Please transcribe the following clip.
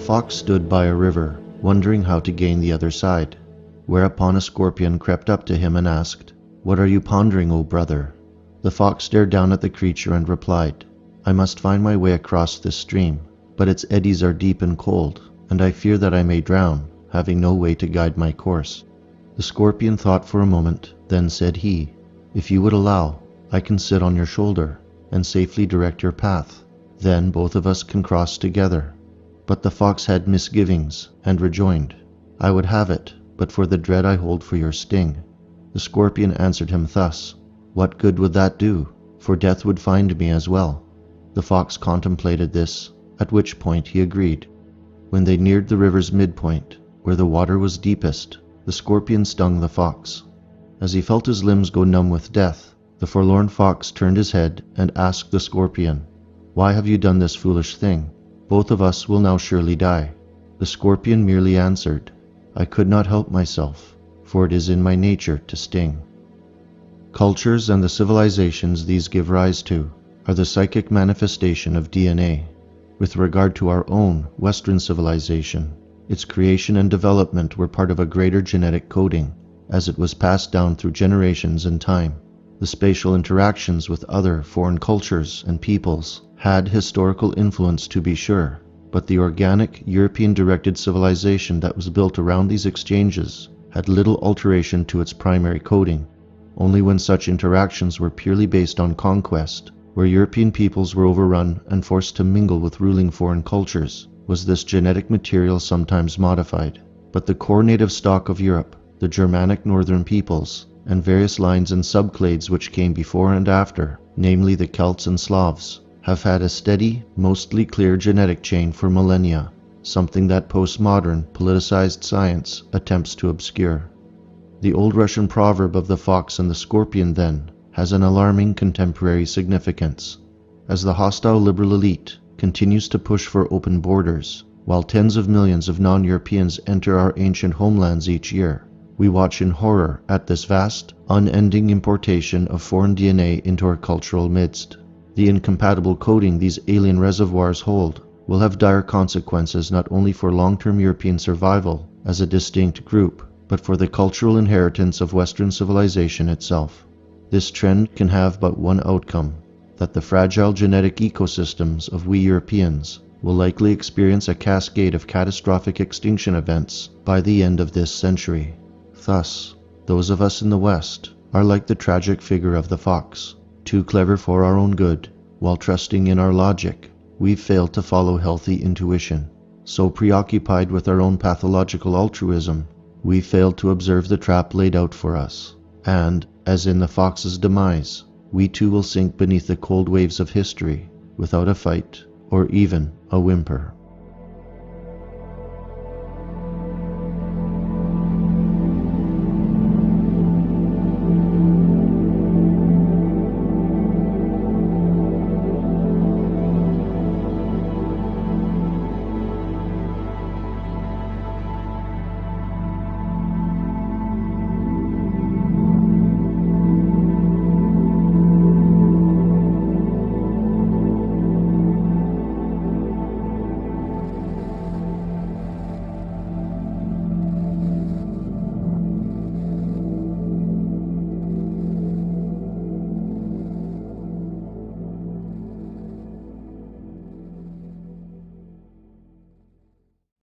fox stood by a river, wondering how to gain the other side, whereupon a scorpion crept up to him and asked, "What are you pondering, O brother?" The fox stared down at the creature and replied, "I must find my way across this stream, but its eddies are deep and cold, and I fear that I may drown, having no way to guide my course." The scorpion thought for a moment, then said he, "If you would allow, I can sit on your shoulder and safely direct your path. Then both of us can cross together." But the fox had misgivings and rejoined, "I would have it, but for the dread I hold for your sting." The scorpion answered him thus, "What good would that do? For death would find me as well." The fox contemplated this, at which point he agreed. When they neared the river's midpoint, where the water was deepest, the scorpion stung the fox. As he felt his limbs go numb with death, the forlorn fox turned his head and asked the scorpion, "Why have you done this foolish thing? Both of us will now surely die." The scorpion merely answered, "I could not help myself, for it is in my nature to sting." Cultures and the civilizations these give rise to are the psychic manifestation of DNA. With regard to our own Western civilization, its creation and development were part of a greater genetic coding, as it was passed down through generations and time. The spatial interactions with other foreign cultures and peoples had historical influence to be sure, but the organic, European-directed civilization that was built around these exchanges had little alteration to its primary coding. Only when such interactions were purely based on conquest, where European peoples were overrun and forced to mingle with ruling foreign cultures, was this genetic material sometimes modified. But the core native stock of Europe, the Germanic northern peoples, and various lines and subclades which came before and after, namely the Celts and Slavs, have had a steady, mostly clear genetic chain for millennia, something that postmodern, politicized science attempts to obscure. The old Russian proverb of the fox and the scorpion, then, has an alarming contemporary significance. As the hostile liberal elite continues to push for open borders, while tens of millions of non-Europeans enter our ancient homelands each year, we watch in horror at this vast, unending importation of foreign DNA into our cultural midst. The incompatible coding these alien reservoirs hold will have dire consequences not only for long-term European survival as a distinct group, but for the cultural inheritance of Western civilization itself. This trend can have but one outcome, that the fragile genetic ecosystems of we Europeans will likely experience a cascade of catastrophic extinction events by the end of this century. Thus, those of us in the West are like the tragic figure of the fox, too clever for our own good. While trusting in our logic, we've failed to follow healthy intuition. So preoccupied with our own pathological altruism, we failed to observe the trap laid out for us. And, as in the fox's demise, we too will sink beneath the cold waves of history, without a fight or even a whimper.